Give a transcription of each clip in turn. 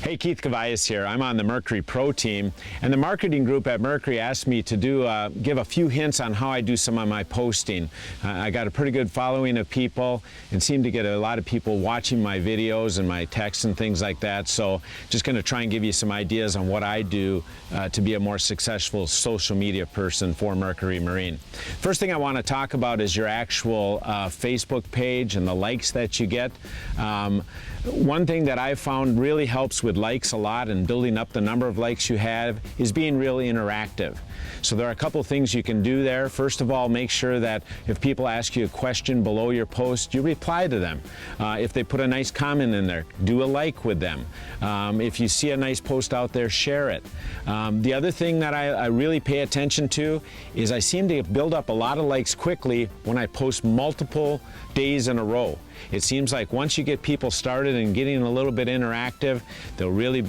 Hey, Keith Kavajecz here. I'm on the Mercury Pro team, and the marketing group at Mercury asked me to give a few hints on how I do some of my posting. I got a pretty good following of people and seem to get a lot of people watching my videos and my texts and things like that. So just going to try and give you some ideas on what I do to be a more successful social media person for Mercury Marine. First thing I want to talk about is your actual Facebook page and the likes that you get. One thing that I've found really helps with likes a lot and building up the number of likes you have is being really interactive. So there are a couple things you can do there. First of all, make sure that if people ask you a question below your post, you reply to them. If they put a nice comment in there, do a like with them. If you see a nice post out there, share it. The other thing that I really pay attention to is I seem to build up a lot of likes quickly when I post multiple days in a row. It seems like once you get people started and getting a little bit interactive, they'll really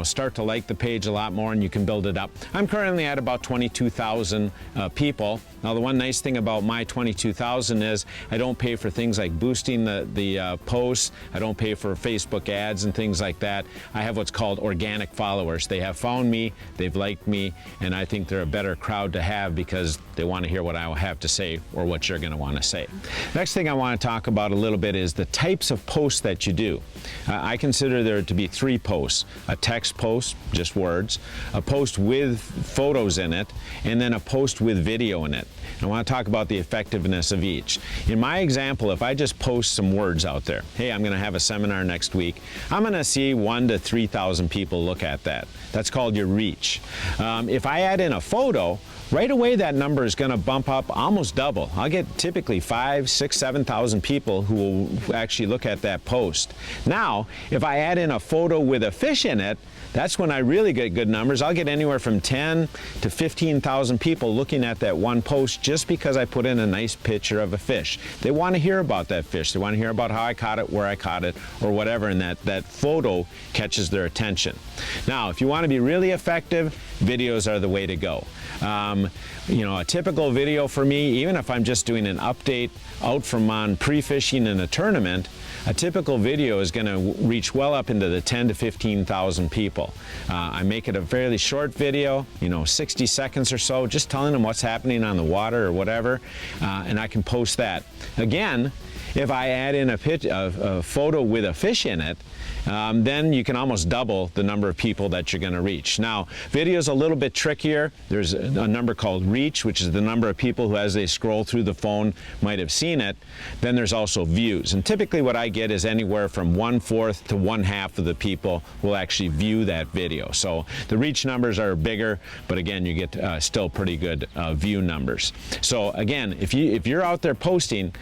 start to like the page a lot more, and you can build it up. I'm currently at about 22,000 people. Now, the one nice thing about my 22,000 is I don't pay for things like boosting the posts. I don't pay for Facebook ads and things like that. I have what's called organic followers. They have found me, they've liked me, and I think they're a better crowd to have because they want to hear what I have to say or what you're going to want to say. Next thing I want to talk about a little bit is the types of posts that you do. I consider there to be three posts: a text post, just words, a post with photos in it, and then a post with video in it. I want to talk about the effectiveness of each. In my example, if I just post some words out there, hey, I'm going to have a seminar next week, I'm going to see 1,000 to 3,000 people look at that. That's called your reach. If I add in a photo, right away that number is going to bump up almost double. I'll get typically 5,000, 6,000, 7,000 people who will actually look at that post. Now, if I add in a photo with a fish in it, that's when I really get good numbers. I'll get anywhere from 10 to 15,000 people looking at that one post just because I put in a nice picture of a fish. They want to hear about that fish. They want to hear about how I caught it, where I caught it, or whatever, and that photo catches their attention. Now, if you want to be really effective, videos are the way to go. A typical video for me, even if I'm just doing an update out from on pre-fishing in a tournament, a typical video is going to reach well up into the 10 to 15,000 people. I make it a fairly short video, 60 seconds or so, just telling them what's happening on the water or whatever, and I can post that. Again, if I add in a photo with a fish in it, then you can almost double the number of people that you're going to reach. Now, video is a little bit trickier. There's a number called reach, which is the number of people who, as they scroll through the phone, might have seen it. Then there's also views. And typically what I get is anywhere from 1/4 to 1/2 of the people will actually view that video. So the reach numbers are bigger, but again, you get still pretty good view numbers. So again, if you're out there posting,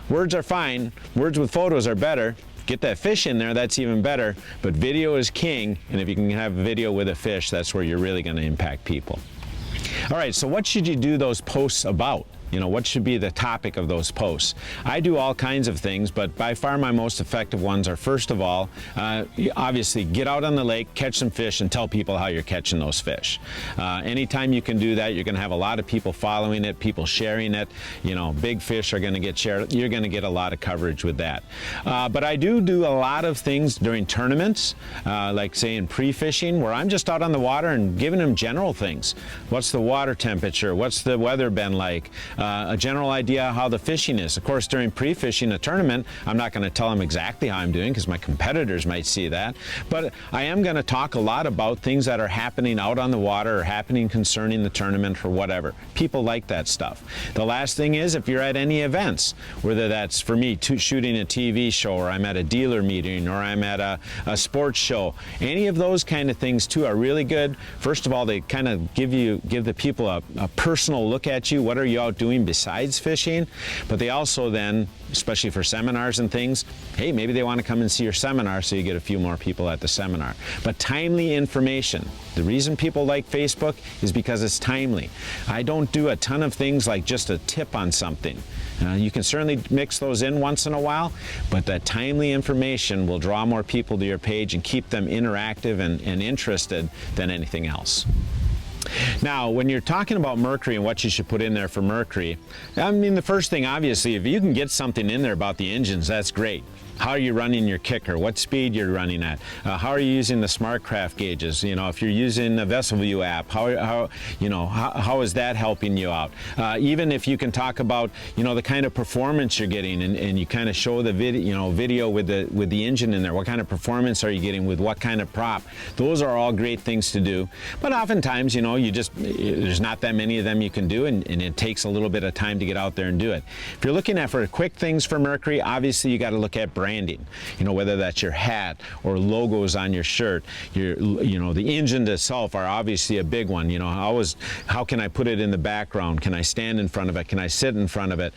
words are fine. Words with photos are better. Get that fish in there, that's even better. But video is king, and if you can have a video with a fish, that's where you're really going to impact people. All right, so what should you do those posts about? What should be the topic of those posts? I do all kinds of things, but by far my most effective ones are, first of all, obviously get out on the lake, catch some fish, and tell people how you're catching those fish. Anytime you can do that, you're going to have a lot of people following it, people sharing it. Big fish are going to get shared. You're going to get a lot of coverage with that. But I do a lot of things during tournaments, like say in pre-fishing, where I'm just out on the water and giving them general things. What's the water temperature? What's the weather been like? A general idea how the fishing is. Of course, during pre-fishing a tournament, I'm not going to tell them exactly how I'm doing because my competitors might see that, but I am going to talk a lot about things that are happening out on the water or happening concerning the tournament or whatever. People like that stuff. The last thing is, if you're at any events, whether that's for me shooting a TV show, or I'm at a dealer meeting, or I'm at a sports show, any of those kind of things too are really good. First of all, they kind of give the people a personal look at you. What are you out doing besides fishing? But they also then, especially for seminars and things, hey, maybe they want to come and see your seminar, so you get a few more people at the seminar. But timely information. The reason people like Facebook is because it's timely. I don't do a ton of things like just a tip on something. You can certainly mix those in once in a while, but that timely information will draw more people to your page and keep them interactive and interested than anything else. Now, when you're talking about Mercury and what you should put in there for Mercury, I mean, the first thing, obviously, if you can get something in there about the engines, that's great. How are you running your kicker? What speed you're running at? How are you using the SmartCraft gauges? You know, if you're using the VesselView app, how is that helping you out? Even if you can talk about, the kind of performance you're getting, and you kind of show the video with the engine in there. What kind of performance are you getting with what kind of prop? Those are all great things to do. But oftentimes, there's not that many of them you can do, and it takes a little bit of time to get out there and do it. If you're looking at for quick things for Mercury, obviously you got to look at branding. Whether that's your hat or logos on your shirt. The engine itself are obviously a big one. How can I put it in the background? Can I stand in front of it? Can I sit in front of it?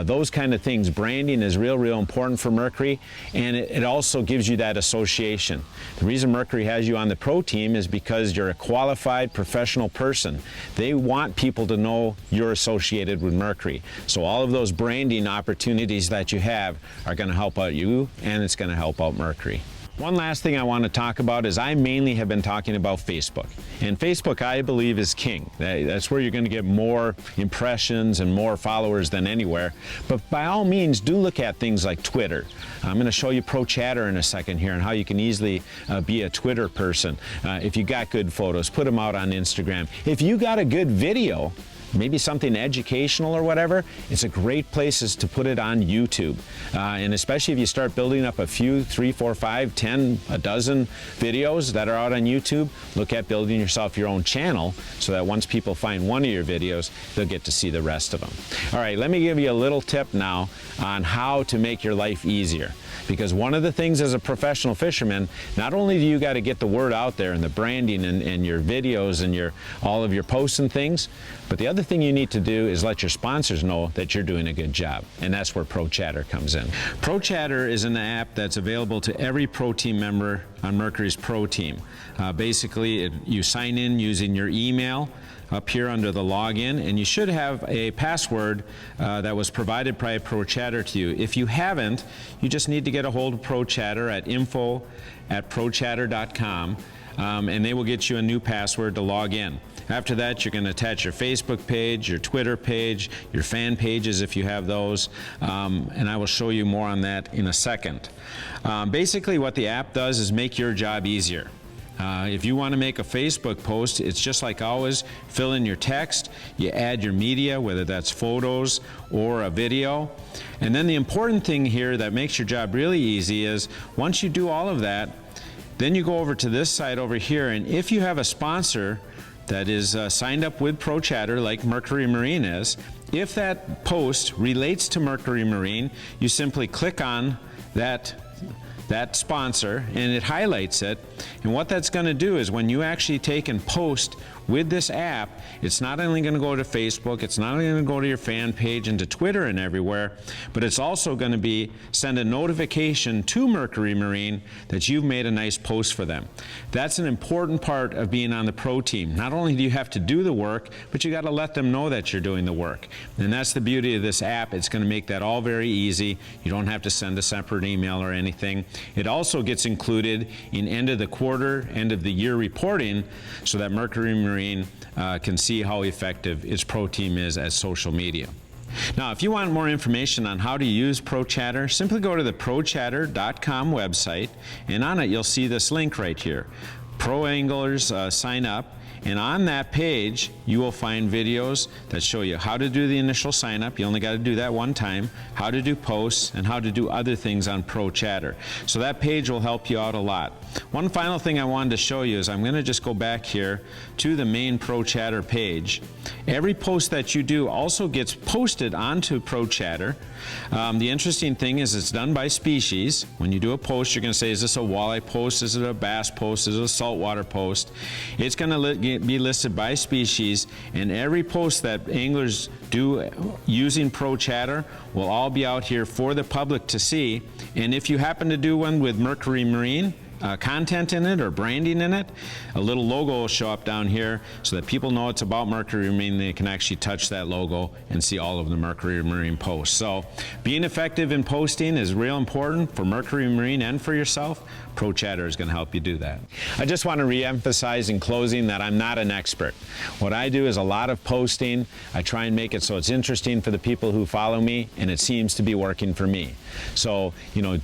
Those kind of things. Branding is real important for Mercury, and it also gives you that association. The reason Mercury has you on the pro team is because you're a qualified professional person. They want people to know you're associated with Mercury. So all of those branding opportunities that you have are going to help out you, and it's going to help out Mercury. One last thing I want to talk about is I mainly have been talking about Facebook. And Facebook, I believe, is king. That's where you're going to get more impressions and more followers than anywhere. But by all means, do look at things like Twitter. I'm going to show you Pro Chatter in a second here and how you can easily be a Twitter person. If you got good photos, put them out on Instagram. If you got a good video, maybe something educational or whatever, it's a great place to put it on YouTube. And especially if you start building up a few, 3, 4, 5, 10, a dozen videos that are out on YouTube, look at building yourself your own channel so that once people find one of your videos, they'll get to see the rest of them. All right, let me give you a little tip now on how to make your life easier. Because one of the things as a professional fisherman, not only do you got to get the word out there and the branding and your videos and all of your posts and things, but the other thing you need to do is let your sponsors know that you're doing a good job. And that's where Pro Chatter comes in. Pro Chatter is an app that's available to every pro team member on Mercury's pro team. Basically, you sign in using your email up here under the login, and you should have a password that was provided by Pro Chatter to you. If you haven't, you just need to get a hold of Pro Chatter at info@prochatter.com, and they will get you a new password to log in. After that, you're going to attach your Facebook page, your Twitter page, your fan pages if you have those, and I will show you more on that in a second. Basically, what the app does is make your job easier. If you want to make a Facebook post, it's just like always. Fill in your text, you add your media, whether that's photos or a video. And then the important thing here that makes your job really easy is once you do all of that, then you go over to this side over here, and if you have a sponsor that is signed up with Pro Chatter like Mercury Marine is, if that post relates to Mercury Marine, you simply click on that sponsor and it highlights it. And what that's going to do is when you actually take and post with this app, it's not only going to go to Facebook, it's not only going to go to your fan page and to Twitter and everywhere, but it's also going to send a notification to Mercury Marine that you've made a nice post for them. That's an important part of being on the pro team. Not only do you have to do the work, but you got to let them know that you're doing the work. And that's the beauty of this app. It's going to make that all very easy. You don't have to send a separate email or anything. It also gets included in end of the quarter, end of the year reporting so that Mercury Marine can see how effective its pro team is as social media. Now, if you want more information on how to use Pro Chatter, simply go to the prochatter.com website, and on it you'll see this link right here. Pro Anglers sign up. And on that page, you will find videos that show you how to do the initial sign up. You only got to do that one time, how to do posts, and how to do other things on Pro Chatter. So that page will help you out a lot. One final thing I wanted to show you is I'm going to just go back here to the main Pro Chatter page. Every post that you do also gets posted onto Pro Chatter. The interesting thing is it's done by species. When you do a post, you're going to say, is this a walleye post? Is it a bass post? Is it a saltwater post? It's going to be listed by species, and every post that anglers do using Pro Chatter will all be out here for the public to see. And if you happen to do one with Mercury Marine, content in it or branding in it, a little logo will show up down here so that people know it's about Mercury Marine. They can actually touch that logo and see all of the Mercury Marine posts. So being effective in posting is real important for Mercury Marine and for yourself. ProChatter is going to help you do that. I just want to re-emphasize in closing that I'm not an expert. What I do is a lot of posting. I try and make it so it's interesting for the people who follow me, and it seems to be working for me. So,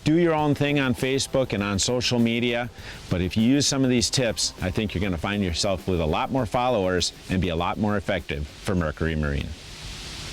do your own thing on Facebook and on social media, but if you use some of these tips, I think you're going to find yourself with a lot more followers and be a lot more effective for Mercury Marine.